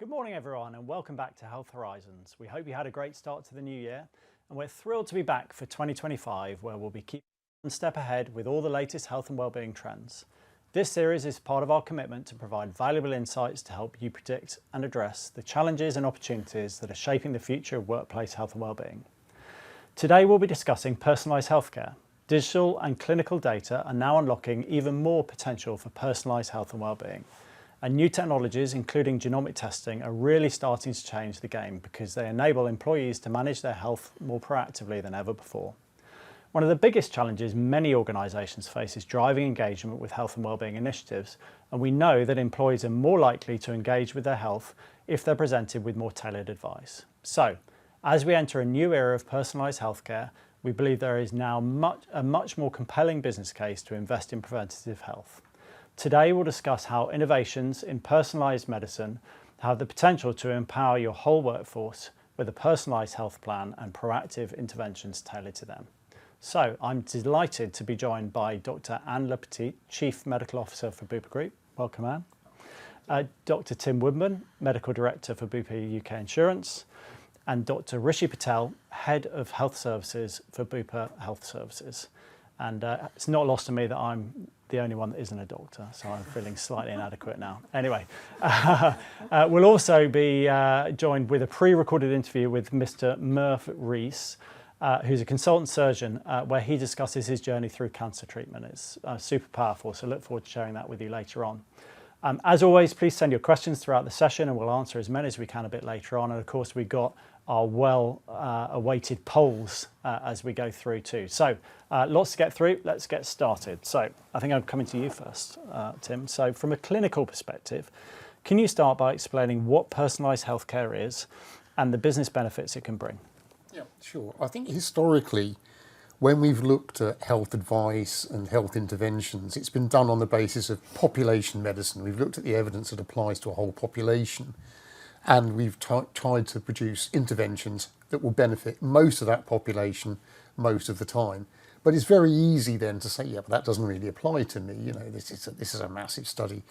Good morning everyone and welcome back to Health Horizons. We hope you had a great start to the new year and we're thrilled to be back for 2025 where we'll be keeping one step ahead with all the latest health and wellbeing trends. This series is part of our commitment to provide valuable insights to help you predict and address the challenges and opportunities that are shaping the future of workplace health and wellbeing. Today we'll be discussing personalised healthcare. Digital and clinical data are now unlocking even more potential for personalised health and wellbeing. And new technologies, including genomic testing, are really starting to change the game because they enable employees to manage their health more proactively than ever before. One of the biggest challenges many organisations face is driving engagement with health and wellbeing initiatives, and we know that employees are more likely to engage with their health if they're presented with more tailored advice. So, as we enter a new era of personalised healthcare, we believe there is now a much more compelling business case to invest in preventative health. Today we'll discuss how innovations in personalised medicine have the potential to empower your whole workforce with a personalised health plan and proactive interventions tailored to them. So I'm delighted to be joined by Dr. Anne Le Petit, Chief Medical Officer for Bupa Group. Welcome, Anne. Dr. Tim Woodman, Medical Director for Bupa UK Insurance, and Dr. Rishi Patel, Head of Health Services for Bupa Health Services. And it's not lost on me that I'm the only one that isn't a doctor, so I'm feeling slightly inadequate now. Anyway, we'll also be joined with a pre-recorded interview with Mr. Merv Rees, who's a consultant surgeon, where he discusses his journey through cancer treatment. It's super powerful, so look forward to sharing that with you later on. As always, please send your questions throughout the session and we'll answer as many as we can a bit later on. And of course, we've got our well-awaited polls as we go through too. So lots to get through, let's get started. So I think I'm coming to you first, Tim. So from a clinical perspective, can you start by explaining what personalised healthcare is and the business benefits it can bring? Yeah, sure. I think historically, when we've looked at health advice and health interventions, it's been done on the basis of population medicine. We've looked at the evidence that applies to a whole population, and we've tried to produce interventions that will benefit most of that population most of the time. But it's very easy then to say, yeah, but that doesn't really apply to me. You know, this is a massive study.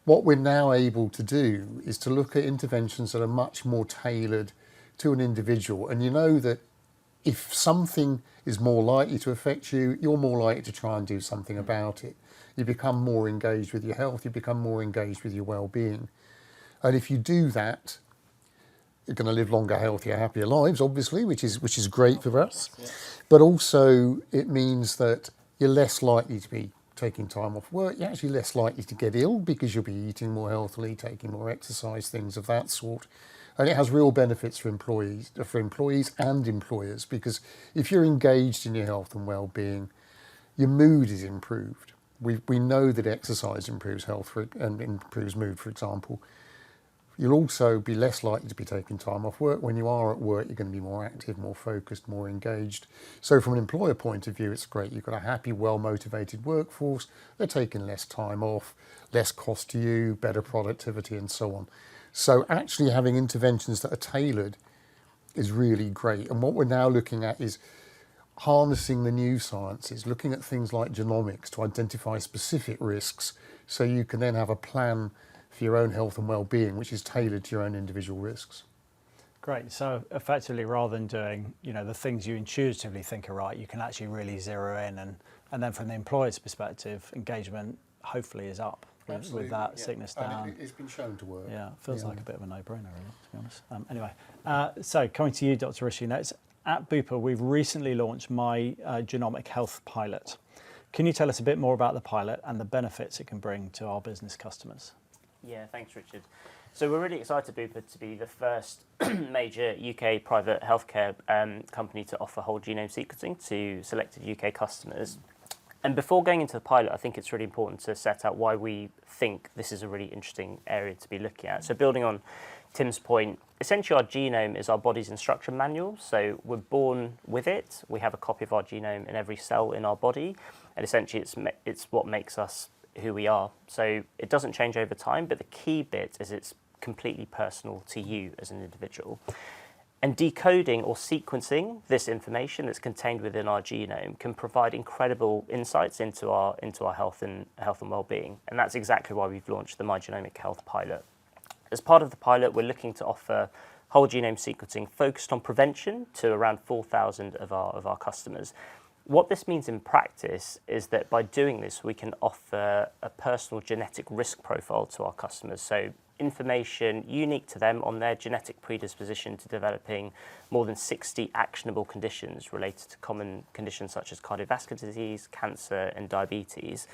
What we're now able to do is to look at interventions that are much more tailored to an individual. And you know that if something is more likely to affect you, you're more likely to try and do something about it. You become more engaged with your health, you become more engaged with your well-being. And if you do that, you're going to live longer, healthier, happier lives, obviously, which is great for us. Yeah. But also it means that you're less likely to be taking time off work. You're actually less likely to get ill because you'll be eating more healthily, taking more exercise, things of that sort. And it has real benefits for employees and employers, because if you're engaged in your health and well-being, your mood is improved. We know that exercise improves health and improves mood, for example. You'll also be less likely to be taking time off work. When you are at work, you're going to be more active, more focused, more engaged. So from an employer point of view, it's great. You've got a happy, well-motivated workforce. They're taking less time off, less cost to you, better productivity, and so on. So actually having interventions that are tailored is really great. And what we're now looking at is harnessing the new sciences, looking at things like genomics to identify specific risks, so you can then have a plan for your own health and well-being, which is tailored to your own individual risks. Great. So effectively, rather than doing, the things you intuitively think are right, you can actually really zero in, and then from the employer's perspective, engagement hopefully is up. With that sickness down. And it's been shown to work. Yeah, feels like a bit of a no-brainer, really, to be honest. Anyway, so coming to you, Dr. Rishi, next. At Bupa, we've recently launched My Genomic Health Pilot. Can you tell us a bit more about the pilot and the benefits it can bring to our business customers? Yeah, thanks, Richard. So we're really excited, Bupa, to be the first major UK private healthcare company to offer whole genome sequencing to selected UK customers. And before going into the pilot, I think it's really important to set out why we think this is a really interesting area to be looking at. So building on Tim's point, essentially our genome is our body's instruction manual. So we're born with it. We have a copy of our genome in every cell in our body. And essentially it's what makes us who we are. So it doesn't change over time, but the key bit is it's completely personal to you as an individual. And decoding or sequencing this information that's contained within our genome can provide incredible insights into our health and well-being. And that's exactly why we've launched the My Genomic Health Pilot. As part of the pilot, we're looking to offer whole genome sequencing focused on prevention to around 4,000 of our customers. What this means in practice is that by doing this, we can offer a personal genetic risk profile to our customers. So information unique to them on their genetic predisposition to developing more than 60 actionable conditions related to common conditions such as cardiovascular disease, cancer, and diabetes.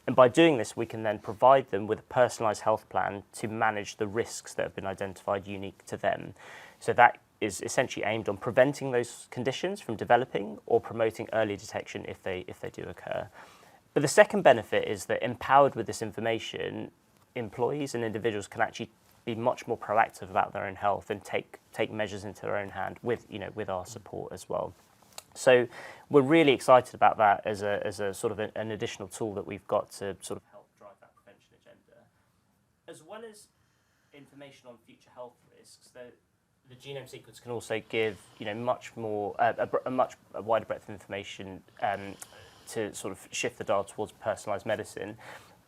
And by doing this, we can then provide them with a personalised health plan to manage the risks that have been identified unique to them. So that is essentially aimed on preventing those conditions from developing or promoting early detection if they do occur. But the second benefit is that empowered with this information, employees and individuals can actually be much more proactive about their own health and take measures into their own hand with our support as well. So we're really excited about that as a sort of an additional tool that we've got to sort of help drive that prevention agenda, as well as information on future health risks. The genome sequence can also give much more a much wider breadth of information to sort of shift the dial towards personalised medicine.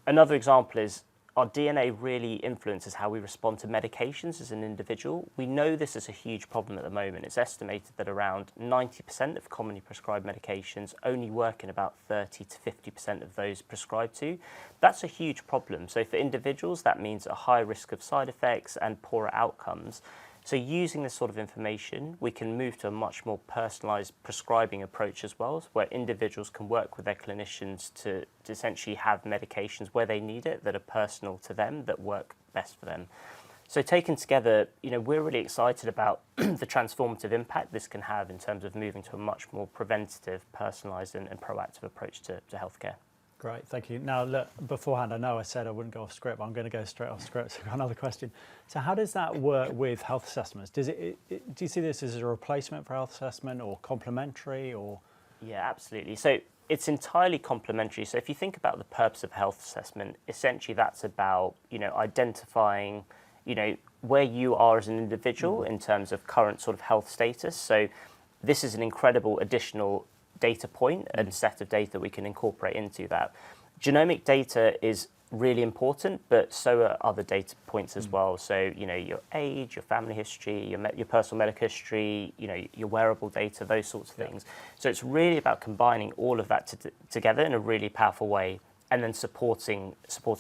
Another example is our DNA really influences how we respond to medications as an individual. We know this is a huge problem at the moment. It's estimated that around 90% of commonly prescribed medications only work in about 30 to 50% of those prescribed to. That's a huge problem. So for individuals, that means a high risk of side effects and poorer outcomes. So using this sort of information, we can move to a much more personalised prescribing approach as well, where individuals can work with their clinicians to essentially have medications where they need it that are personal to them, that work best for them. So taken together, we're really excited about the transformative impact this can have in terms of moving to a much more preventative, personalised and proactive approach to healthcare. Great, thank you. Now, look, beforehand, I know I said I wouldn't go off script, but I'm going to go straight off script. So I've got another question. So how does that work with health assessments? Do you see this as a replacement for health assessment or complementary or? Yeah, absolutely. So it's entirely complementary. So if you think about the purpose of health assessment, essentially that's about, identifying, where you are as an individual in terms of current sort of health status. So this is an incredible additional data point and set of data we can incorporate into that. Genomic data is really important, but so are other data points as well. So, your age, your family history, your personal medical history, your wearable data, those sorts of things. So it's really about combining all of that together in a really powerful way, and then supporting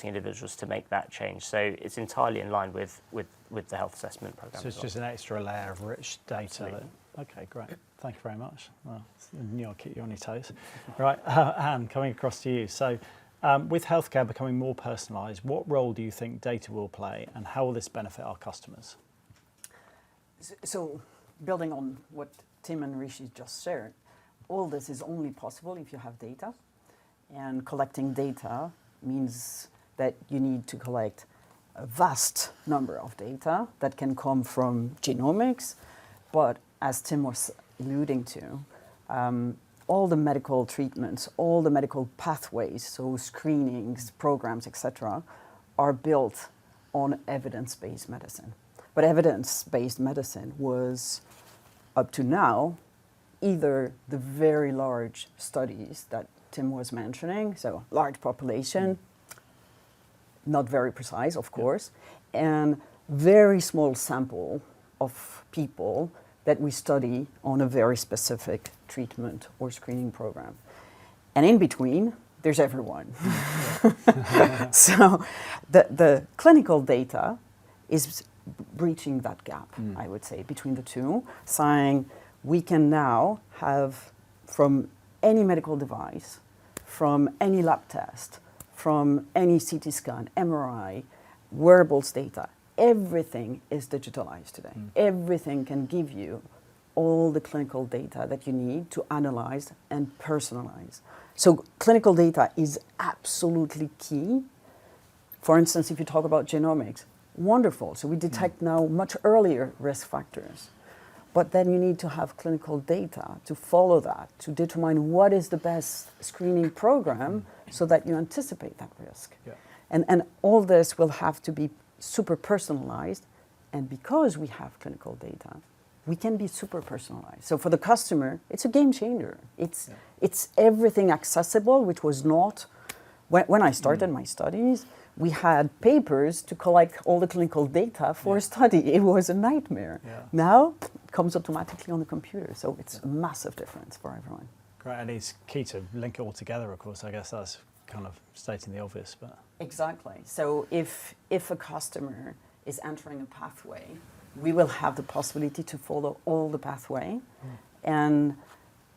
individuals to make that change. So it's entirely in line with the health assessment program. So it's just an extra layer of rich data. Okay, great. Thank you very much. Well, I knew I'd keep you on your toes. Right, Anne, coming across to you. So with healthcare becoming more personalised, what role do you think data will play and how will this benefit our customers? So building on what Tim and Rishi just shared, all this is only possible if you have data. And collecting data means that you need to collect a vast number of data that can come from genomics, but as Tim was alluding to, all the medical treatments, all the medical pathways, so screenings, programs, etc., are built on evidence-based medicine. But evidence-based medicine was, up to now, either the very large studies that Tim was mentioning, so large population, not very precise, of course, and very small sample of people that we study on a very specific treatment or screening program. And in between, there's everyone. So the clinical data is breaching that gap, I would say, between the two, saying we can now have from any medical device, from any lab test, from any CT scan, MRI, wearables data, everything is digitalized today. Everything can give you all the clinical data that you need to analyze and personalize. So clinical data is absolutely key. For instance, if you talk about genomics, wonderful. So we detect now much earlier risk factors. But then you need to have clinical data to follow that, to determine what is the best screening program so that you anticipate that risk. Yeah. And all this will have to be super personalized, and because we have clinical data, we can be super personalized. So for the customer, it's a game changer. It's everything accessible, which was not When I started my studies, we had papers to collect all the clinical data for a study. It was a nightmare. Yeah. Now, it comes automatically on the computer, so it's a massive difference for everyone. Great, and it's key to link it all together, of course. I guess that's kind of stating the obvious, but... Exactly. So if a customer is entering a pathway, we will have the possibility to follow all the pathway. And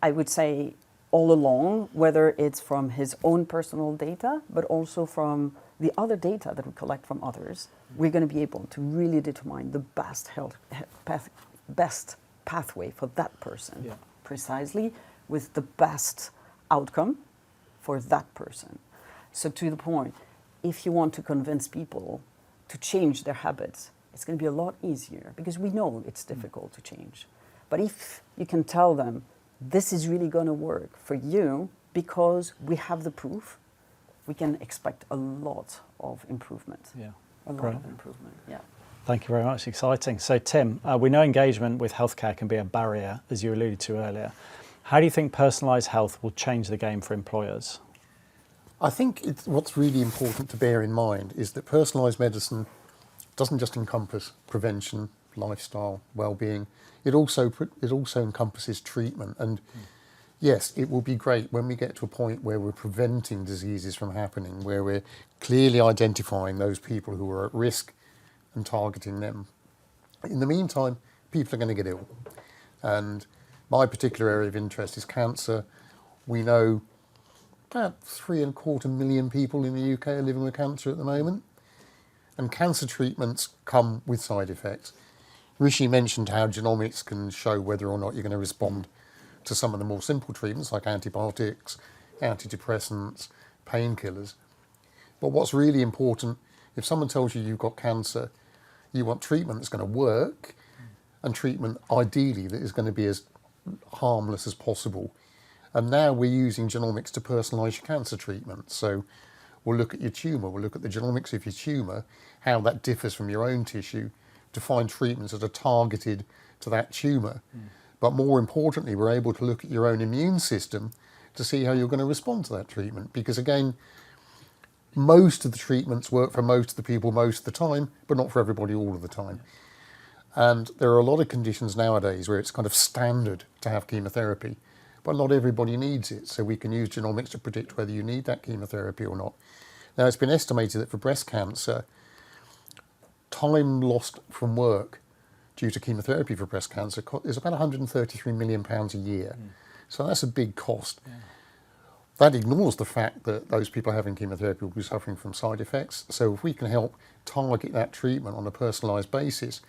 I would say all along, whether it's from his own personal data, but also from the other data that we collect from others, we're going to be able to really determine the best pathway for that person, precisely with the best outcome for that person. So to the point, if you want to convince people to change their habits, it's going to be a lot easier because we know it's difficult to change. But if you can tell them, this is really going to work for you because we have the proof, we can expect a lot of improvement. Yeah. A lot of improvement, yeah. Thank you very much. Exciting. So, Tim, we know engagement with healthcare can be a barrier, as you alluded to earlier. How do you think personalised health will change the game for employers? I think what's really important to bear in mind is that personalised medicine doesn't just encompass prevention, lifestyle, well-being. It also encompasses treatment. And yes, it will be great when we get to a point where we're preventing diseases from happening, where we're clearly identifying those people who are at risk and targeting them. In the meantime, people are going to get ill. And my particular area of interest is cancer. We know about 3.25 million people in the UK are living with cancer at the moment. And cancer treatments come with side effects. Rishi mentioned how genomics can show whether or not you're going to respond to some of the more simple treatments like antibiotics, antidepressants, painkillers. But what's really important, if someone tells you you've got cancer, you want treatment that's going to work and treatment ideally that is going to be as harmless as possible. And now we're using genomics to personalise your cancer treatment. So we'll look at your tumour, we'll look at the genomics of your tumour, how that differs from your own tissue, to find treatments that are targeted to that tumour. But more importantly, we're able to look at your own immune system to see how you're going to respond to that treatment. Because again, most of the treatments work for most of the people most of the time, but not for everybody all of the time. And there are a lot of conditions nowadays where it's kind of standard to have chemotherapy, but not everybody needs it. So we can use genomics to predict whether you need that chemotherapy or not. Now, it's been estimated that for breast cancer, time lost from work due to chemotherapy for breast cancer is about £133 million a year. So that's a big cost. That ignores the fact that those people having chemotherapy will be suffering from side effects. So if we can help target that treatment on a personalised basis,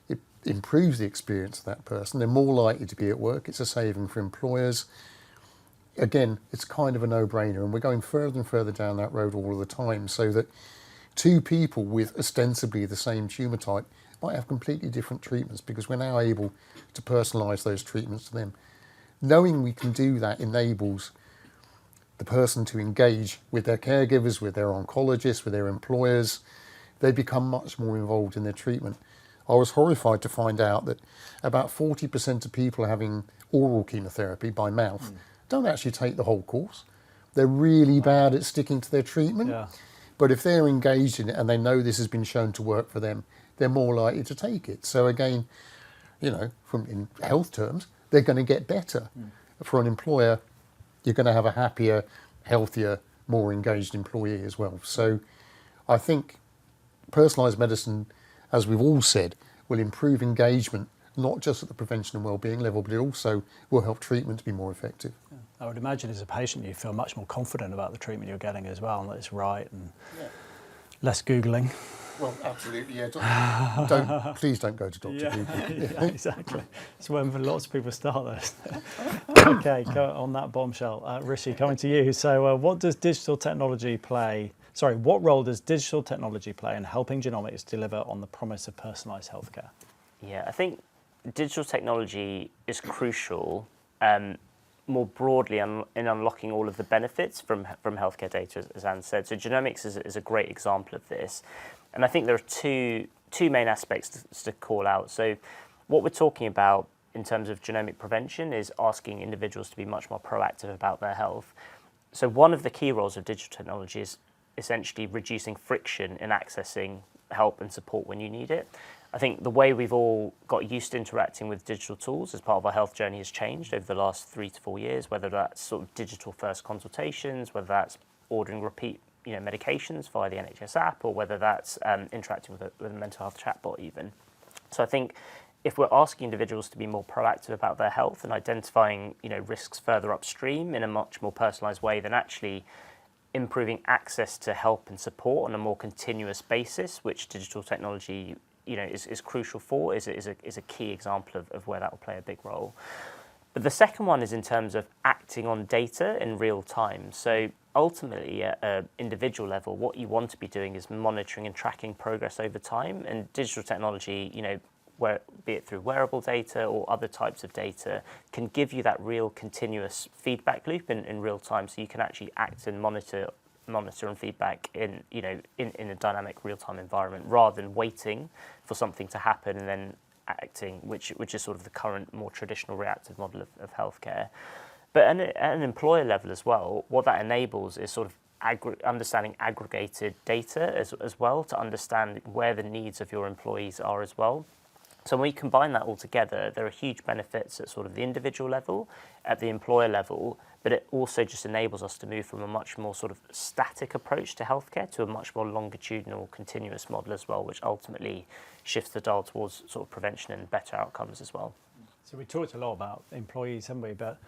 it improves the experience of that person. They're more likely to be at work. It's a saving for employers. Again, it's kind of a no-brainer, and we're going further and further down that road all of the time, so that two people with ostensibly the same tumour type might have completely different treatments because we're now able to personalise those treatments to them. Knowing we can do that enables the person to engage with their caregivers, with their oncologists, with their employers. They become much more involved in their treatment. I was horrified to find out that about 40% of people having oral chemotherapy by mouth don't actually take the whole course. They're really bad at sticking to their treatment. But if they're engaged in it and they know this has been shown to work for them, they're more likely to take it. So again, you know, from in health terms, they're going to get better. For an employer, you're going to have a happier, healthier, more engaged employee as well. So I think personalised medicine, as we've all said, will improve engagement, not just at the prevention and wellbeing level, but it also will help treatment to be more effective. I would imagine as a patient you feel much more confident about the treatment you're getting as well, and that it's right, and less Googling. Well, absolutely, yeah. Please don't go to Dr. Google. Yeah, exactly. It's when lots of people start those. Okay, on that bombshell, Rishi, coming to you. So, what role does digital technology play in helping genomics deliver on the promise of personalised healthcare? Yeah, I think digital technology is crucial more broadly in unlocking all of the benefits from healthcare data, as Anne said. So genomics is a great example of this. And I think there are two main aspects to call out. So what we're talking about in terms of genomic prevention is asking individuals to be much more proactive about their health. So one of the key roles of digital technology is essentially reducing friction in accessing help and support when you need it. I think the way we've all got used to interacting with digital tools as part of our health journey has changed over the last 3 to 4 years, whether that's sort of digital first consultations, whether that's ordering repeat medications via the NHS app, or whether that's interacting with a mental health chatbot even. So I think if we're asking individuals to be more proactive about their health and identifying risks further upstream in a much more personalised way, then actually improving access to help and support on a more continuous basis, which digital technology is crucial for, is a key example of where that will play a big role. But the second one is in terms of acting on data in real time. So ultimately, at an individual level, what you want to be doing is monitoring and tracking progress over time. And digital technology, be it through wearable data or other types of data, can give you that real continuous feedback loop in real time, so you can actually act and monitor and feedback in a dynamic real-time environment, rather than waiting for something to happen and then acting, which is sort of the current more traditional reactive model of healthcare. But at an employer level as well, what that enables is sort of understanding aggregated data as well, to understand where the needs of your employees are as well. So when we combine that all together, there are huge benefits at sort of the individual level, at the employer level, but it also just enables us to move from a much more sort of static approach to healthcare to a much more longitudinal, continuous model as well, which ultimately shifts the dial towards sort of prevention and better outcomes as well. So we talked a lot about employees, haven't we? But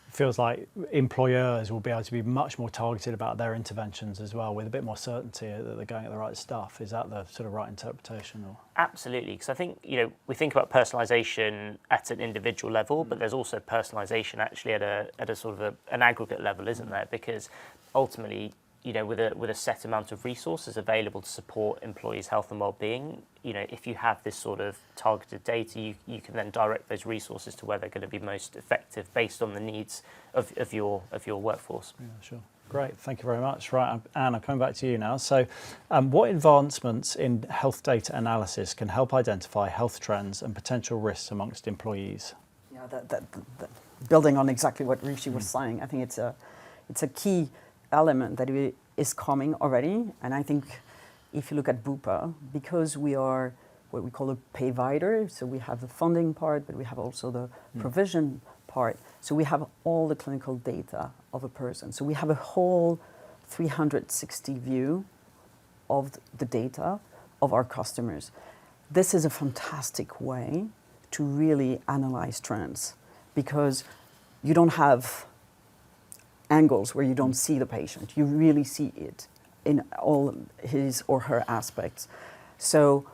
it feels like employers will be able to be much more targeted about their interventions as well, with a bit more certainty that they're going at the right stuff. Is that the sort of right interpretation? Or? Absolutely, because I think we think about personalisation at an individual level, but there's also personalisation actually at a sort of an aggregate level, isn't there? Because ultimately, with a set amount of resources available to support employees' health and well-being, if you have this sort of targeted data, you can then direct those resources to where they're going to be most effective based on the needs of your workforce. Yeah, sure. Great, thank you very much. Right, Anne, I'm coming back to you now. So what advancements in health data analysis can help identify health trends and potential risks amongst employees? Yeah, that building on exactly what Rishi was saying, I think it's a key element that is coming already. And I think if you look at Bupa, because we are what we call a payvider, so we have the funding part, but we have also the provision part. So we have all the clinical data of a person. So we have a whole 360 view of the data of our customers. This is a fantastic way to really analyze trends, because you don't have angles where you don't see the patient. You really see it in all his or her aspects. So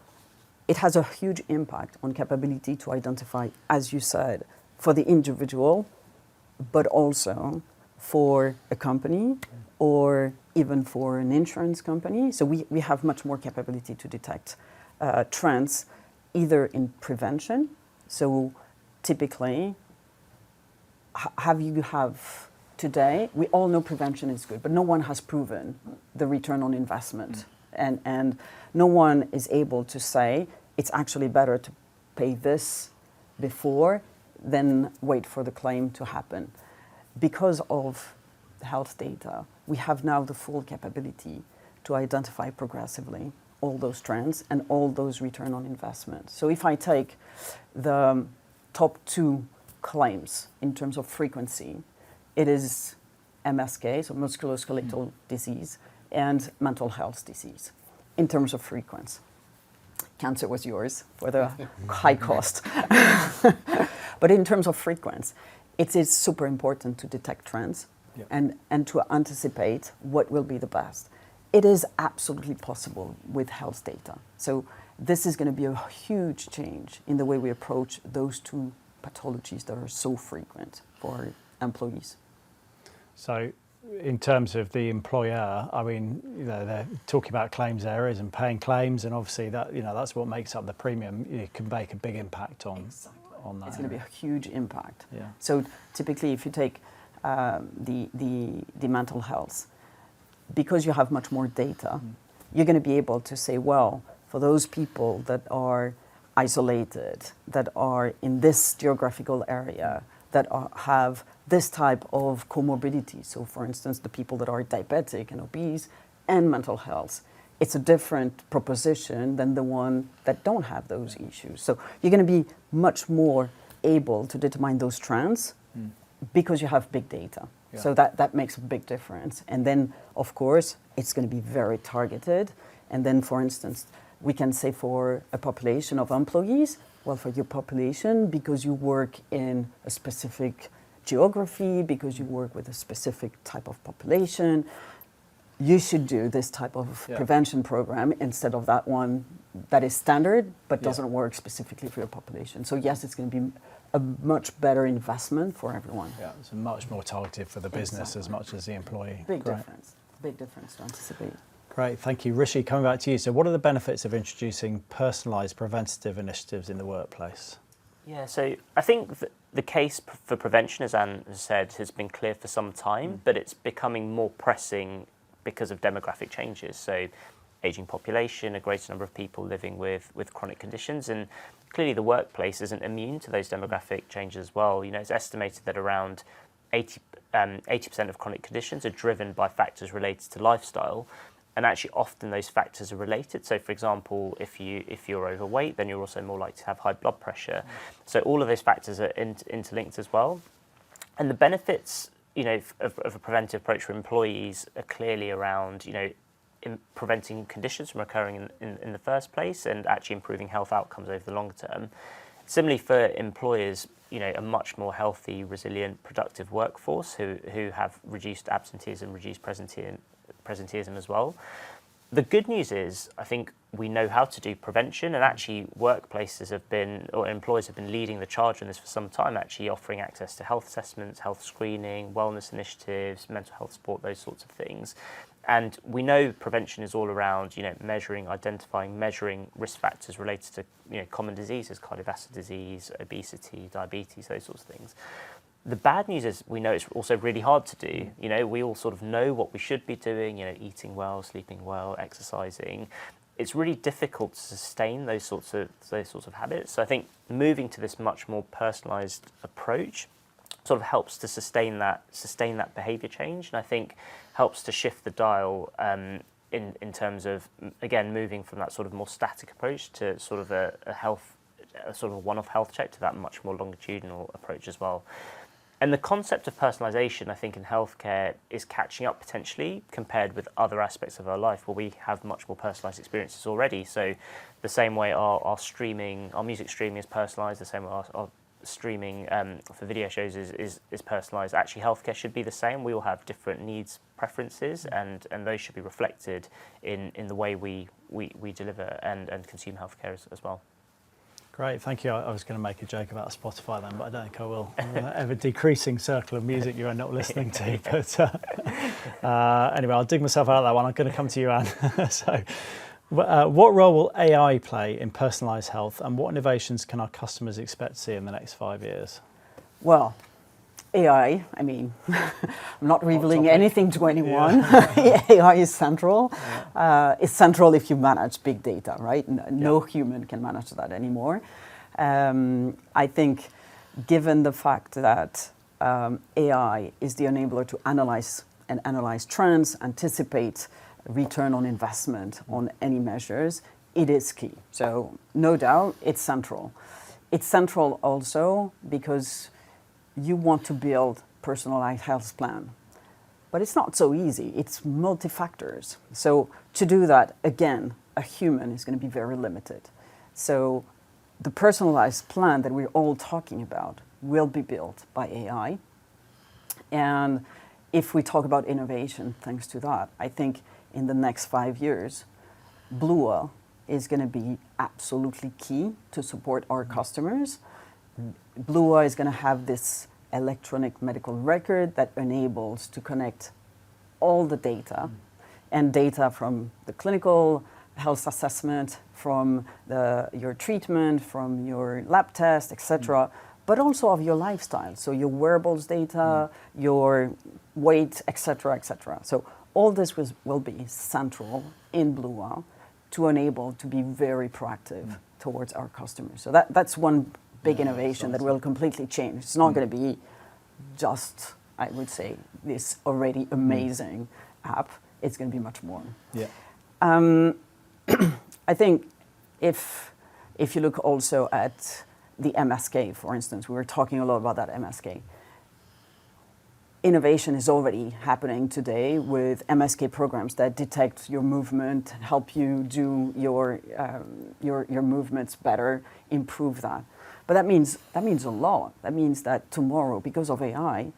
it has a huge impact on capability to identify, as you said, for the individual, but also for a company or even for an insurance company. So we have much more capability to detect trends, either in prevention. So typically, today, we all know prevention is good, but no one has proven the return on investment. And no one is able to say it's actually better to pay this before than wait for the claim to happen. Because of health data, we have now the full capability to identify progressively all those trends and all those return on investment. So if I take the top 2 claims in terms of frequency, it is MSK, so musculoskeletal disease, and mental health disease in terms of frequency. Cancer was yours for the high cost. But in terms of frequency, it is super important to detect trends and to anticipate what will be the best. It is absolutely possible with health data. So this is going to be a huge change in the way we approach those 2 pathologies that are so frequent for employees. So in terms of the employer, I mean, they're talking about claims areas and paying claims, and obviously that, that's what makes up the premium. You can make a big impact on that. It's going to be a huge impact. Yeah. So typically, if you take the mental health, because you have much more data, you're going to be able to say, well, for those people that are isolated, that are in this geographical area, that have this type of comorbidity. So for instance, the people that are diabetic and obese and mental health, it's a different proposition than the one that don't have those issues. So you're going to be much more able to determine those trends because you have big data. Yeah. So that makes a big difference. And then, of course, it's going to be very targeted. And then, for instance, we can say for a population of employees, well, for your population, because you work in a specific geography, because you work with a specific type of population, you should do this type of prevention program instead of that one that is standard but doesn't work specifically for your population. So yes, it's going to be a much better investment for everyone. Yeah, it's much more targeted for the business as much as the employee. Big difference to anticipate. Great, thank you. Rishi, coming back to you. So what are the benefits of introducing personalised preventative initiatives in the workplace? Yeah, so I think the case for prevention, as Anne has said, has been clear for some time, but it's becoming more pressing because of demographic changes. So ageing population, a greater number of people living with chronic conditions, and clearly the workplace isn't immune to those demographic changes as well. You know, it's estimated that around 80% of chronic conditions are driven by factors related to lifestyle, and actually often those factors are related. So for example, if you're overweight, then you're also more likely to have high blood pressure. So all of those factors are interlinked as well. And the benefits, you know, of a preventive approach for employees are clearly around, you know, in preventing conditions from occurring in the first place and actually improving health outcomes over the long term. Similarly for employers, you know, a much more healthy, resilient, productive workforce who have reduced absenteeism, reduced presenteeism as well. The good news is, I think we know how to do prevention, and actually workplaces have been, or employers have been leading the charge on this for some time, actually offering access to health assessments, health screening, wellness initiatives, mental health support, those sorts of things. And we know prevention is all around, you know, measuring risk factors related to, you know, common diseases, cardiovascular disease, obesity, diabetes, those sorts of things. The bad news is we know it's also really hard to do. You know, we all sort of know what we should be doing, you know, eating well, sleeping well, exercising. It's really difficult to sustain those sorts of habits. So I think moving to this much more personalised approach sort of helps to sustain that behaviour change, and I think helps to shift the dial in terms of, again, moving from that sort of more static approach to sort of a one-off health check to that much more longitudinal approach as well. And the concept of personalisation, I think, in healthcare is catching up potentially compared with other aspects of our life where we have much more personalised experiences already. So the same way our music streaming is personalised, the same way our streaming for video shows is personalised. Actually, healthcare should be the same. We all have different needs, preferences, and those should be reflected in the way we deliver and consume healthcare as well. Great, thank you. I was going to make a joke about Spotify then, but I don't think I will. Ever decreasing circle of music you end up listening to. But anyway, I'll dig myself out of that one. I'm going to come to you, Anne. So, what role will AI play in personalised health, and what innovations can our customers expect to see in the next 5 years? Well, AI, I mean, I'm not revealing anything to anyone. Yeah. AI is central. Yeah. It's central if you manage big data, right? No human can manage that anymore. I think given the fact that AI is the enabler to analyze trends, anticipate return on investment on any measures, it is key. So no doubt it's central. It's central also because you want to build personalized health plan. But it's not so easy. It's multi-factors. So to do that, again, a human is going to be very limited. So the personalized plan that we're all talking about will be built by AI. And if we talk about innovation, thanks to that, I think in the next 5 years, Bupa is going to be absolutely key to support our customers. Bupa is going to have this electronic medical record that enables to connect all the data and data from the clinical health assessment, from your treatment, from your lab test, etc., but also of your lifestyle. So your wearables data, your weight, etc., etc. So all this will be central in Bupa to enable to be very proactive towards our customers. So that's one big innovation that will completely change. It's not going to be just, I would say, this already amazing app. It's going to be much more. Yeah. I think if you look also at the MSK, for instance, we were talking a lot about that MSK. Innovation is already happening today with MSK programs that detect your movement, help you do your movements better, improve that. But that means a lot. That means that tomorrow, because of AI,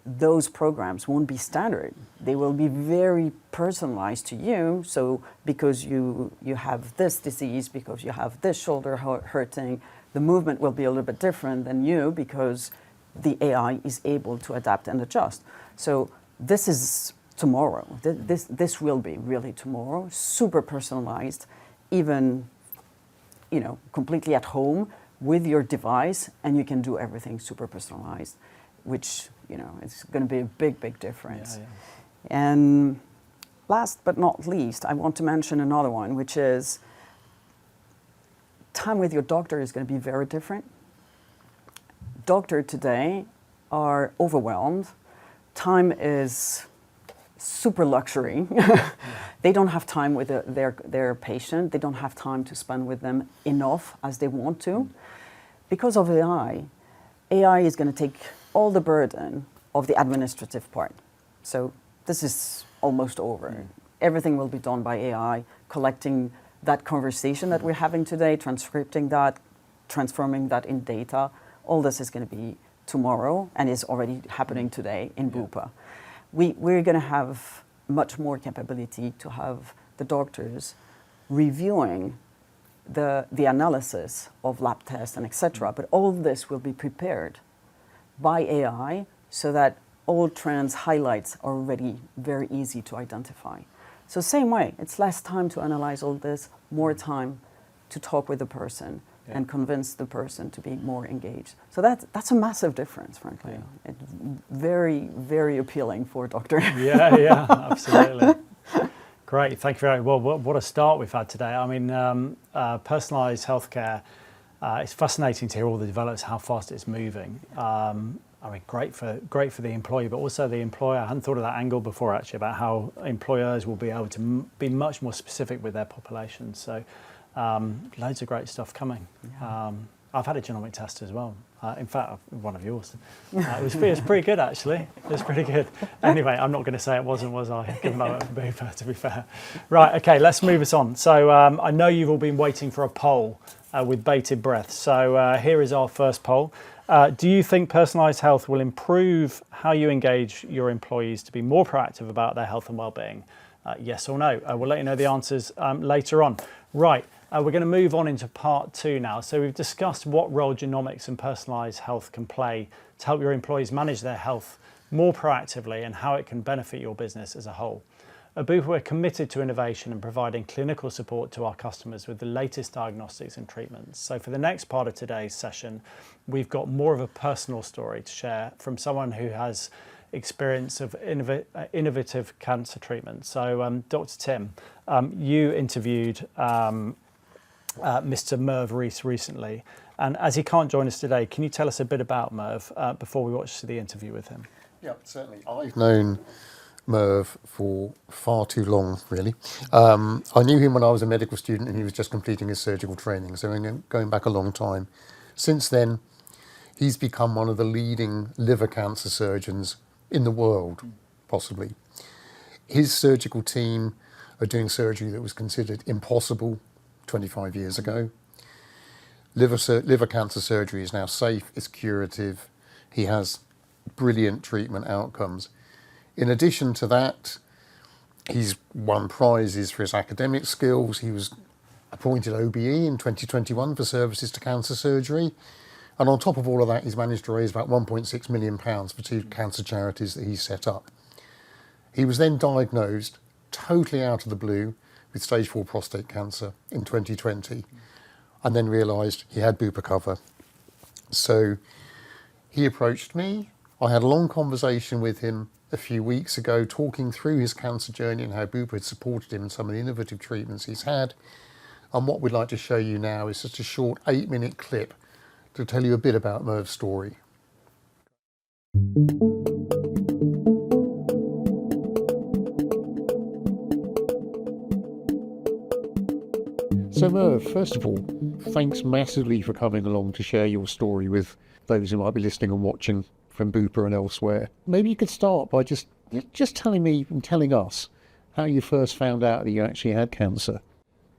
those programs won't be standard. They will be very personalized to you. So because you have this disease, because you have this shoulder hurting, the movement will be a little bit different than you because the AI is able to adapt and adjust. So this is tomorrow. This will be really tomorrow, super personalized, even completely at home with your device, and you can do everything super personalized, which it's going to be a big difference. Yeah. And last but not least, I want to mention another one, which is time with your doctor is going to be very different. Doctors today are overwhelmed. Time is super luxury. They don't have time with their patient. They don't have time to spend with them enough as they want to. Because of AI is going to take all the burden of the administrative part. So this is almost over. Everything will be done by AI, collecting that conversation that we're having today, transcripting that, transforming that in data. All this is going to be tomorrow and is already happening today in Bupa. We're going to have much more capability to have the doctors reviewing the analysis of lab tests and etc. But all this will be prepared by AI so that all trends, highlights are already very easy to identify. So same way, it's less time to analyze all this, more time to talk with the person and convince the person to be more engaged. So that's a massive difference, frankly. Yeah. It's very appealing for a doctor. Yeah, absolutely. Great, thank you very much. Well, what a start we've had today. I mean, personalised healthcare, it's fascinating to hear all the developments, how fast it's moving. I mean, great for the employee, but also the employer. I hadn't thought of that angle before, actually, about how employers will be able to be much more specific with their population. So loads of great stuff coming. Yeah. I've had a genomic test as well. In fact, one of yours. It was pretty good, actually. It was pretty good. Anyway, I'm not going to say it wasn't, was I? Given I went for Bupa, to be fair. Right, okay, let's move us on. So I know you've all been waiting for a poll with bated breath. So here is our first poll. Do you think personalised health will improve how you engage your employees to be more proactive about their health and well-being? Yes or no? We'll let you know the answers later on. Right. We're going to move on into part 2 now. So we've discussed what role genomics and personalised health can play to help your employees manage their health more proactively and how it can benefit your business as a whole. At Bupa, we're committed to innovation and providing clinical support to our customers with the latest diagnostics and treatments. So for the next part of today's session, we've got more of a personal story to share from someone who has experience of innovative cancer treatment. So Dr. Tim, you interviewed Mr. Merv Rees recently, and as he can't join us today, can you tell us a bit about Merv before we watch the interview with him? Yeah, certainly. I've known Merv for far too long, really. I knew him when I was a medical student and he was just completing his surgical training, so we're going back a long time. Since then, he's become one of the leading liver cancer surgeons in the world, possibly. His surgical team are doing surgery that was considered impossible 25 years ago. Liver cancer surgery is now safe, it's curative. He has brilliant treatment outcomes. In addition to that, he's won prizes for his academic skills. He was appointed OBE in 2021 for services to cancer surgery. And on top of all of that, he's managed to raise about £1.6 million for 2 cancer charities that he's set up. He was then diagnosed, totally out of the blue, with stage 4 prostate cancer in 2020, and then realised he had Bupa cover. So he approached me. I had a long conversation with him a few weeks ago, talking through his cancer journey and how Bupa had supported him in some of the innovative treatments he's had. And what we'd like to show you now is just a short 8-minute clip to tell you a bit about Merv's story. So Merv, first of all, thanks massively for coming along to share your story with those who might be listening and watching from Bupa and elsewhere. Maybe you could start by just telling me and telling us how you first found out that you actually had cancer.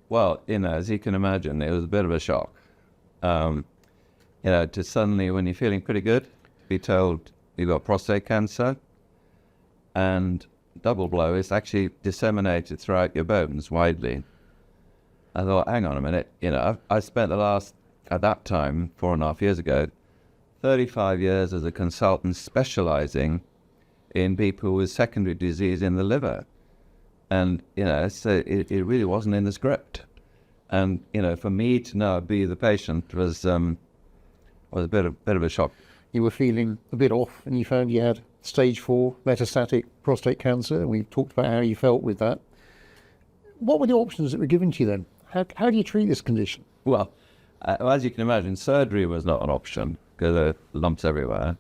Well, as you can imagine, it was a bit of a shock. To suddenly, when you're feeling pretty good, be told you've got prostate cancer, and double blow, it's actually disseminated throughout your bones widely. I thought, hang on a minute, I spent the last, at that time, 4.5 years ago, 35 years as a consultant specializing in people with secondary disease in the liver. And, so it really wasn't in the script. And, for me to now be the patient was a bit of a shock. You were feeling a bit off and you found you had stage 4 metastatic prostate cancer, and we talked about how you felt with that. What were the options that were given to you then? How do you treat this condition? Well, as you can imagine, surgery was not an option because there are lumps everywhere.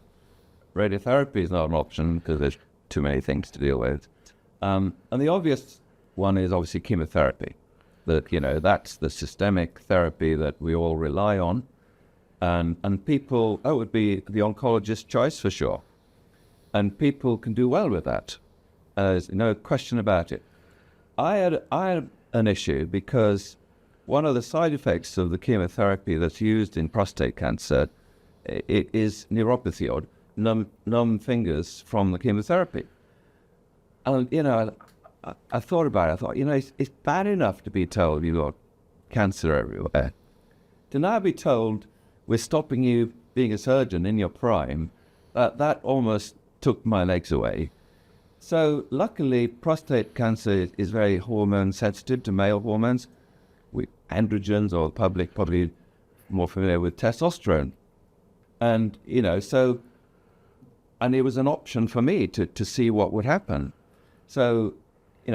Radiotherapy is not an option because there's too many things to deal with. And the obvious one is obviously chemotherapy. That's the systemic therapy that we all rely on. And people, that would be the oncologist's choice for sure. And people can do well with that. There's no question about it. I had an issue because one of the side effects of the chemotherapy that's used in prostate cancer is neuropathy, or numb fingers from the chemotherapy. And, I thought about it. I thought, it's bad enough to be told you've got cancer everywhere. To now be told we're stopping you being a surgeon in your prime, that almost took my legs away. So luckily, prostate cancer is very hormone sensitive to male hormones. Androgens, or the public probably more familiar with testosterone. And, and it was an option for me to see what would happen. So,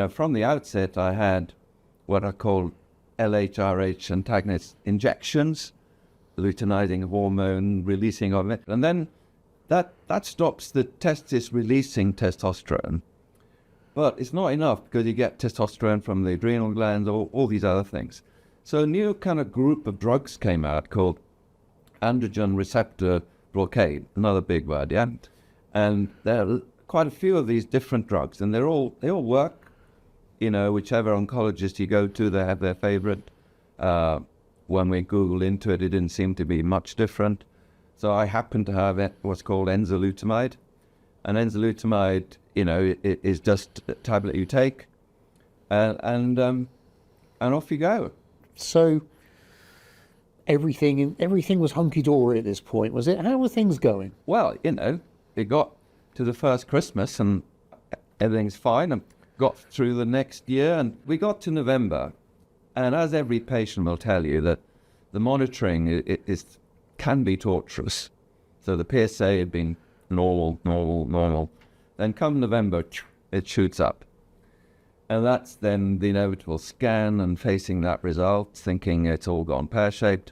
from the outset, I had what I call LHRH antagonist injections, luteinizing hormone releasing of it. And then that stops the testis releasing testosterone. But it's not enough because you get testosterone from the adrenal glands or all these other things. So a new kind of group of drugs came out called androgen receptor blockade, another big word, yeah? And there are quite a few of these different drugs, and they all work. Whichever oncologist you go to, they have their favorite. When we Googled into it, it didn't seem to be much different. So I happen to have what's called enzalutamide. And enzalutamide, it is just a tablet you take, and off you go. So everything was hunky-dory at this point, was it? How were things going? Well, it got to the first Christmas and everything's fine, and got through the next year, and we got to November. And as every patient will tell you, that the monitoring can be torturous. So the PSA had been normal. Then come November, it shoots up. And that's then the inevitable scan and facing that result, thinking it's all gone pear-shaped.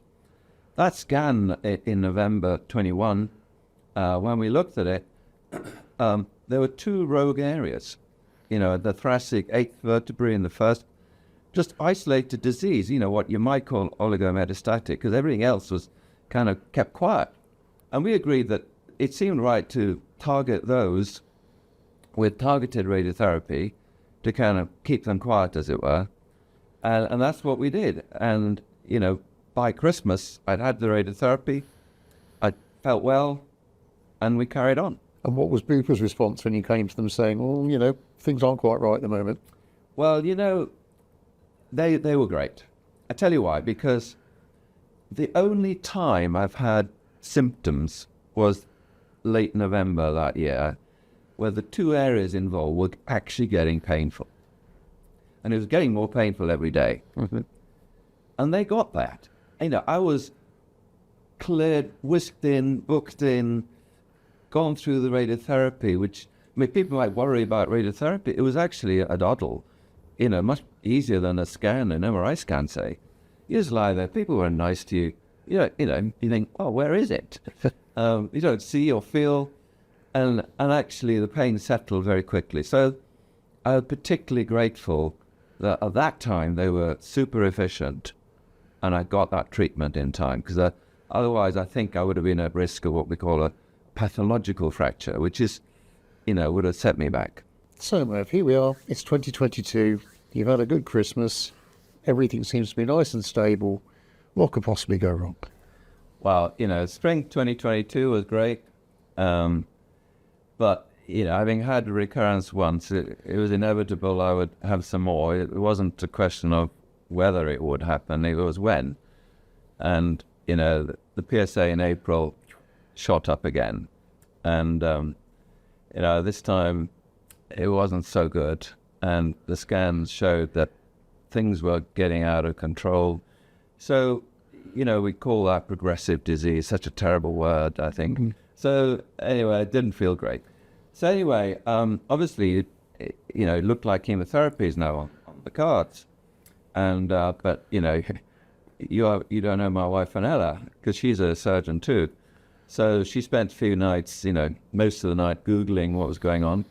That scan in November 21, when we looked at it, there were 2 rogue areas. The thoracic 8th vertebrae in the first, just isolated disease, what you might call oligometastatic, because everything else was kind of kept quiet. And we agreed that it seemed right to target those with targeted radiotherapy to kind of keep them quiet, as it were. And that's what we did. And, by Christmas, I'd had the radiotherapy, I felt well, and we carried on. And what was Bupa's response when you came to them saying, well, things aren't quite right at the moment? Well, they were great. I tell you why, because the only time I've had symptoms was late November that year, where the 2 areas involved were actually getting painful. And it was getting more painful every day. Mm-hmm. And they got that. I was cleared, whisked in, booked in, gone through the radiotherapy, which, people might worry about radiotherapy. It was actually a doddle, much easier than a scan, an MRI scan, say. You just lie there, people were nice to you, you think, oh, where is it? You don't see or feel, and actually the pain settled very quickly. So I was particularly grateful that at that time they were super efficient, and I got that treatment in time, because otherwise I think I would have been at risk of what we call a pathological fracture, which is, would have set me back. So, Merv, here we are. It's 2022. You've had a good Christmas. Everything seems to be nice and stable. What could possibly go wrong? Well, spring 2022 was great. But, having had recurrence once, it was inevitable I would have some more. It wasn't a question of whether it would happen, it was when. And, the PSA in April shot up again. And, this time it wasn't so good. And the scans showed that things were getting out of control. So, we call that progressive disease, such a terrible word, I think. Mm-hmm. So anyway, it didn't feel great. So anyway, obviously, it looked like chemotherapy is now on the cards. And, but, you don't know my wife, Anella, because she's a surgeon too. So she spent a few nights, most of the night Googling what was going on,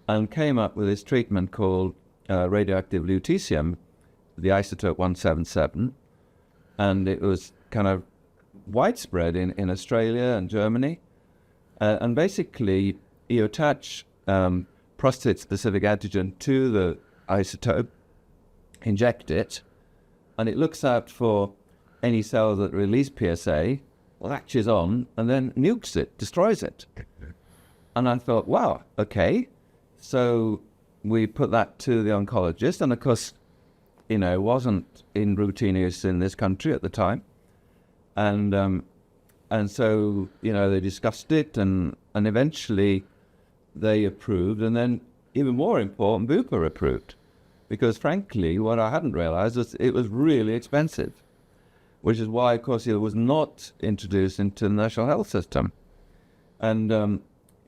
and came up with this treatment called radioactive lutetium, the isotope 177. And it was kind of widespread in Australia and Germany. And basically, you attach prostate-specific antigen to the isotope, inject it, and it looks out for any cells that release PSA, latches on, and then nukes it, destroys it. And I thought, wow, okay. So we put that to the oncologist, and of course, it wasn't in routine use in this country at the time. And so, they discussed it, and eventually they approved, and then even more important, Bupa approved. Because frankly, what I hadn't realized was it was really expensive, which is why, of course, it was not introduced into the national health system. And,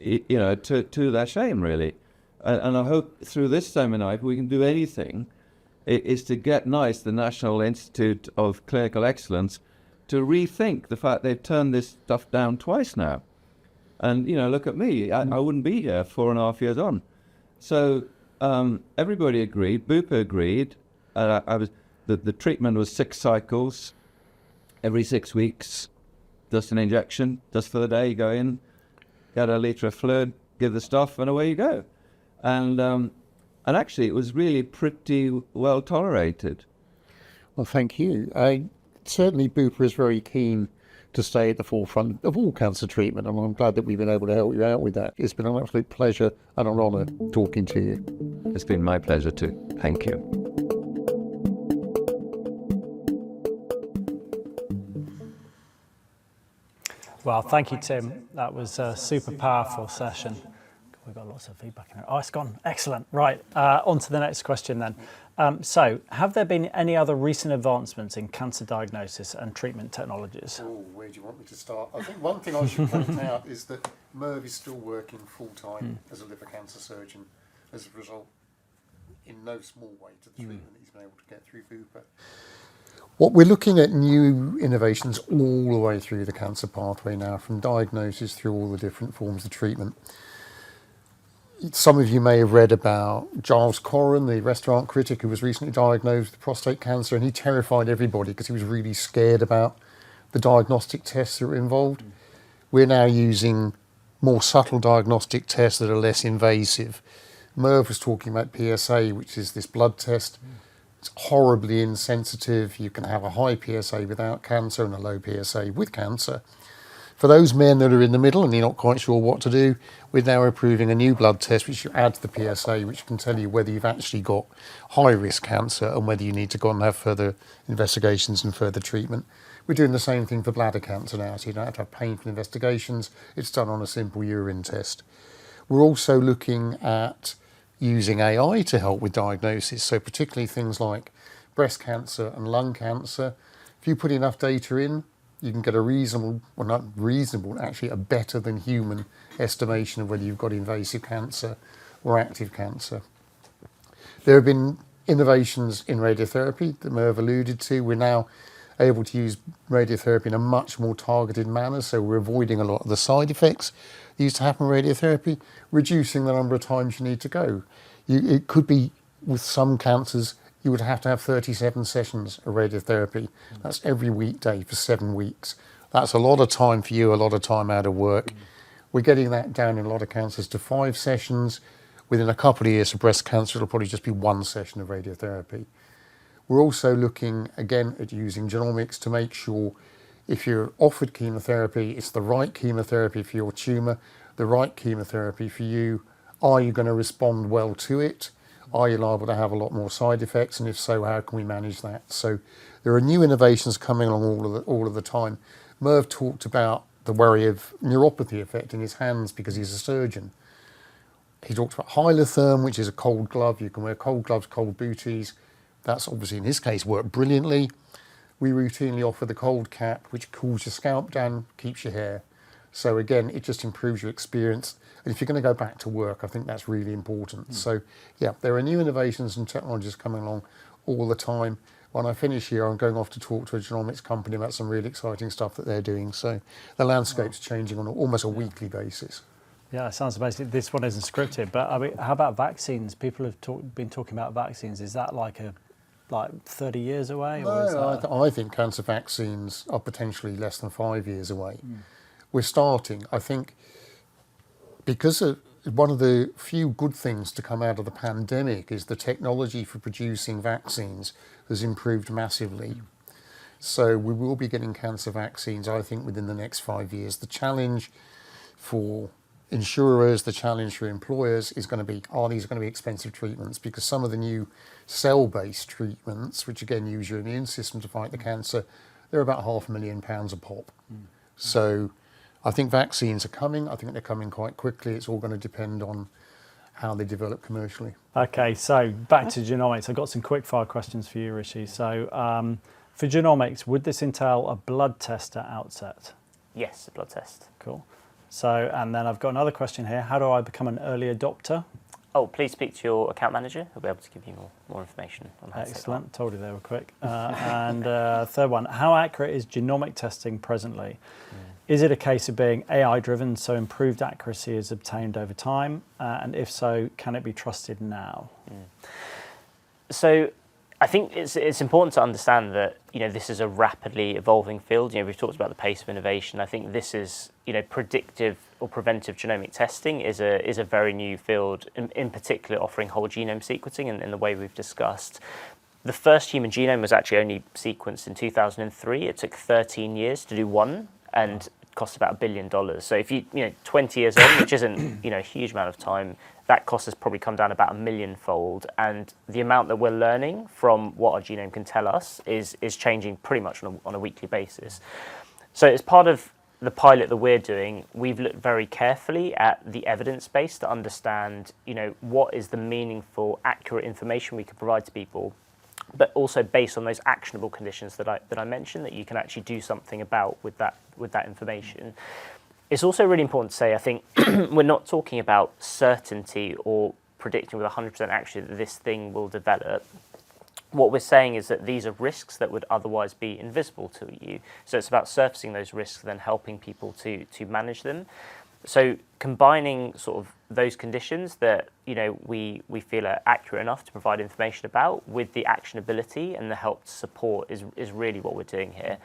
to their shame, really. And I hope through this seminar, if we can do anything, is to get NICE, the National Institute of Clinical Excellence, to rethink the fact they've turned this stuff down twice now. And, look at me, I wouldn't be here 4.5 years on. So everybody agreed, Bupa agreed. The treatment was 6 cycles, every 6 weeks, just an injection, just for the day. You go in, get a litre of fluid, give the stuff, and away you go. And actually, it was really pretty well tolerated. Well, thank you. Certainly, Bupa is very keen to stay at the forefront of all cancer treatment, and I'm glad that we've been able to help you out with that. It's been an absolute pleasure and an honour talking to you. It's been my pleasure too. Thank you. Well, thank you, Tim. That was a super powerful session. We've got lots of feedback in it. Oh, it's gone. Excellent. Right, on to the next question then. So, have there been any other recent advancements in cancer diagnosis and treatment technologies? Oh, where do you want me to start? I think one thing I should point out is that Merv is still working full-time as a liver cancer surgeon as a result, in no small way, to the treatment that he's been able to get through Bupa. What we're looking at new innovations all the way through the cancer pathway now, from diagnosis through all the different forms of treatment. Some of you may have read about Giles Corran, the restaurant critic who was recently diagnosed with prostate cancer, and he terrified everybody because he was really scared about the diagnostic tests that were involved. We're now using more subtle diagnostic tests that are less invasive. Merv was talking about PSA, which is this blood test. It's horribly insensitive. You can have a high PSA without cancer and a low PSA with cancer. For those men that are in the middle and you're not quite sure what to do, we're now approving a new blood test which you add to the PSA, which can tell you whether you've actually got high-risk cancer and whether you need to go and have further investigations and further treatment. We're doing the same thing for bladder cancer now, so you don't have to have painful investigations. It's done on a simple urine test. We're also looking at using AI to help with diagnosis, so particularly things like breast cancer and lung cancer. If you put enough data in, you can get a reasonable, well not reasonable, actually a better than human estimation of whether you've got invasive cancer or active cancer. There have been innovations in radiotherapy that Merv alluded to. We're now able to use radiotherapy in a much more targeted manner, so we're avoiding a lot of the side effects that used to happen with radiotherapy, reducing the number of times you need to go. It could be, with some cancers, you would have to have 37 sessions of radiotherapy. That's every weekday for 7 weeks. That's a lot of time for you, a lot of time out of work. We're getting that down in a lot of cancers to 5 sessions. Within a couple of years for breast cancer, it'll probably just be 1 session of radiotherapy. We're also looking, again, at using genomics to make sure if you're offered chemotherapy, it's the right chemotherapy for your tumour, the right chemotherapy for you. Are you going to respond well to it? Are you liable to have a lot more side effects? And if so, how can we manage that? So there are new innovations coming along all of the time. Merv talked about the worry of neuropathy affecting his hands because he's a surgeon. He talked about hyalotherm, which is a cold glove. You can wear cold gloves, cold booties. That's obviously, in his case, worked brilliantly. We routinely offer the cold cap, which cools your scalp down, keeps your hair. So again, it just improves your experience. And if you're going to go back to work, I think that's really important. So yeah, there are new innovations and technologies coming along all the time. When I finish here, I'm going off to talk to a genomics company about some really exciting stuff that they're doing. So the landscape's changing on almost a weekly basis. Yeah, it sounds amazing. This one isn't scripted, but I mean, how about vaccines? People have been talking about vaccines. Is that like 30 years away? Or is that... I think cancer vaccines are potentially less than 5 years away. We're starting, I think, because one of the few good things to come out of the pandemic is the technology for producing vaccines has improved massively. So we will be getting cancer vaccines, I think, within the next 5 years. The challenge for insurers, the challenge for employers is going to be, are these going to be expensive treatments? Because some of the new cell-based treatments, which again use your immune system to fight the cancer, they're about £500,000 a pop. So I think vaccines are coming. I think they're coming quite quickly. It's all going to depend on how they develop commercially. Okay, so back to genomics. I've got some quick fire questions for you, Rishi. So for genomics, would this entail a blood test at outset? Yes, a blood test. Cool. So, and then I've got another question here. How do I become an early adopter? Oh, please speak to your account manager. He'll be able to give you more information on how to set that up. Excellent. Told you they were quick. And third one, how accurate is genomic testing presently? Is it a case of being AI driven, so improved accuracy is obtained over time? And if so, can it be trusted now? So I think it's important to understand that, you know, this is a rapidly evolving field. You know, we've talked about the pace of innovation. I think this is, you know, predictive or preventive genomic testing is a very new field, in particular offering whole genome sequencing in the way we've discussed. The first human genome was actually only sequenced in 2003. It took 13 years to do one and cost about $1 billion. So if you 20 years on, which isn't, a huge amount of time, that cost has probably come down about 1 million-fold. And the amount that we're learning from what our genome can tell us is changing pretty much on a weekly basis. So as part of the pilot that we're doing, we've looked very carefully at the evidence base to understand, what is the meaningful, accurate information we can provide to people, but also based on those actionable conditions that I mentioned that you can actually do something about with that information. It's also really important to say, I think, we're not talking about certainty or predicting with 100% accuracy that this thing will develop. What we're saying is that these are risks that would otherwise be invisible to you. So it's about surfacing those risks, then helping people to manage them. So combining sort of those conditions that we feel are accurate enough to provide information about with the actionability and the help to support is really what we're doing here.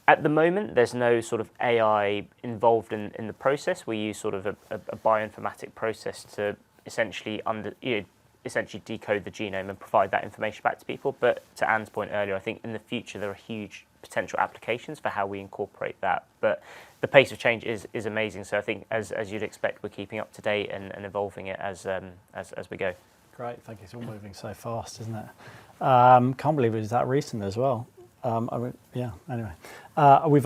At the moment, there's no sort of AI involved in the process. We use sort of a bioinformatic process to essentially decode the genome and provide that information back to people. But to Anne's point earlier, I think in the future there are huge potential applications for how we incorporate that. But the pace of change is amazing. So I think, as you'd expect, we're keeping up to date and evolving it as we go. Great, thank you. It's all moving so fast, isn't it? Can't believe it was that recent as well. Anyway. We've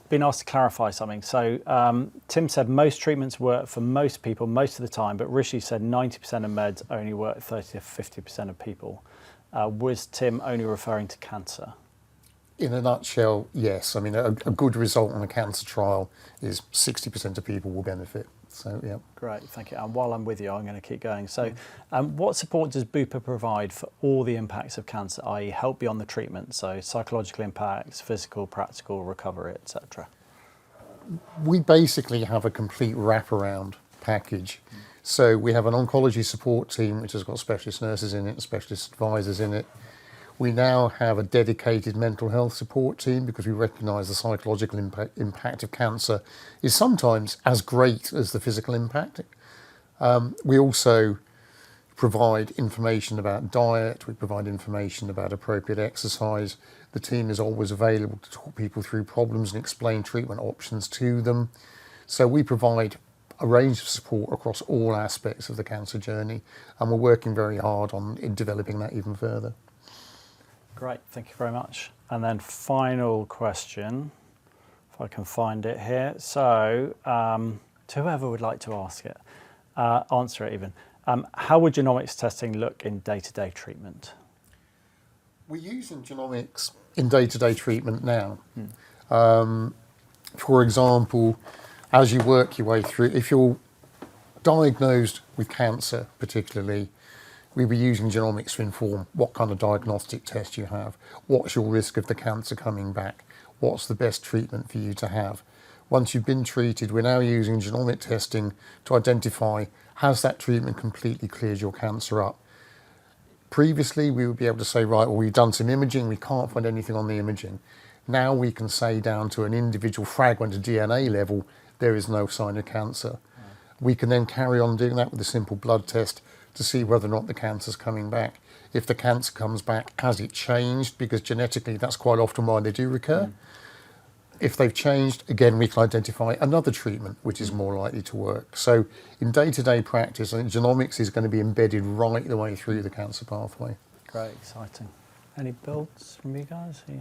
been asked to clarify something. So Tim said most treatments work for most people most of the time, but Rishi said 90% of meds only work 30 to 50% of people. Was Tim only referring to cancer? In a nutshell, yes. I mean, a good result on a cancer trial is 60% of people will benefit. So, yeah. Great, thank you. And while I'm with you, I'm going to keep going. So, what support does Bupa provide for all the impacts of cancer, i.e. help beyond the treatment, so psychological impacts, physical, practical, recovery, etc.? We basically have a complete wraparound package. So we have an oncology support team, which has got specialist nurses in it, specialist advisors in it. We now have a dedicated mental health support team because we recognise the psychological impact of cancer is sometimes as great as the physical impact. We also provide information about diet, we provide information about appropriate exercise. The team is always available to talk people through problems and explain treatment options to them. So we provide a range of support across all aspects of the cancer journey, and we're working very hard on developing that even further. Great, thank you very much. And then final question, if I can find it here. So, to whoever would like to ask it, answer it even. How would genomics testing look in day-to-day treatment? We're using genomics in day-to-day treatment now. For example, as you work your way through, if you're diagnosed with cancer particularly, we'll be using genomics to inform what kind of diagnostic test you have, what's your risk of the cancer coming back, what's the best treatment for you to have. Once you've been treated, we're now using genomic testing to identify, has that treatment completely cleared your cancer up? Previously, we would be able to say, right, well, we've done some imaging, we can't find anything on the imaging. Now we can say down to an individual fragment of DNA level, there is no sign of cancer. We can then carry on doing that with a simple blood test to see whether or not the cancer's coming back. If the cancer comes back, has it changed? Because genetically, that's quite often why they do recur. If they've changed, again, we can identify another treatment which is more likely to work. So in day-to-day practice, I think genomics is going to be embedded right the way through the cancer pathway. Great, exciting. Any builds from you guys? Yeah.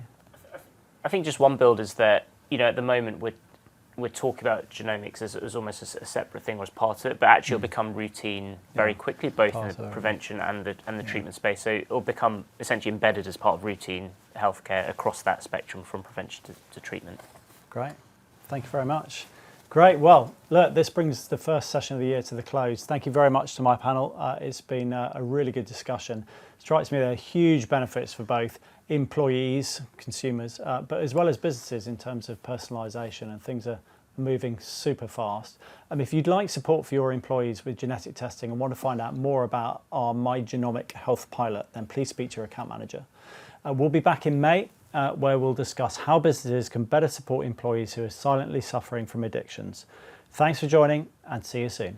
I think just one build is that, at the moment we're talking about genomics as almost a separate thing or as part of it, but actually it'll become routine very quickly, both in the prevention and the treatment space. So it'll become essentially embedded as part of routine healthcare across that spectrum from prevention to treatment. Great, thank you very much. Great, well, look, this brings the first session of the year to the close. Thank you very much to my panel. It's been a really good discussion. It strikes me there are huge benefits for both employees, consumers, but as well as businesses in terms of personalisation, and things are moving super fast. If you'd like support for your employees with genetic testing and want to find out more about our My Genomic Health Pilot, then please speak to your account manager. We'll be back in May, where we'll discuss how businesses can better support employees who are silently suffering from addictions. Thanks for joining, and see you soon.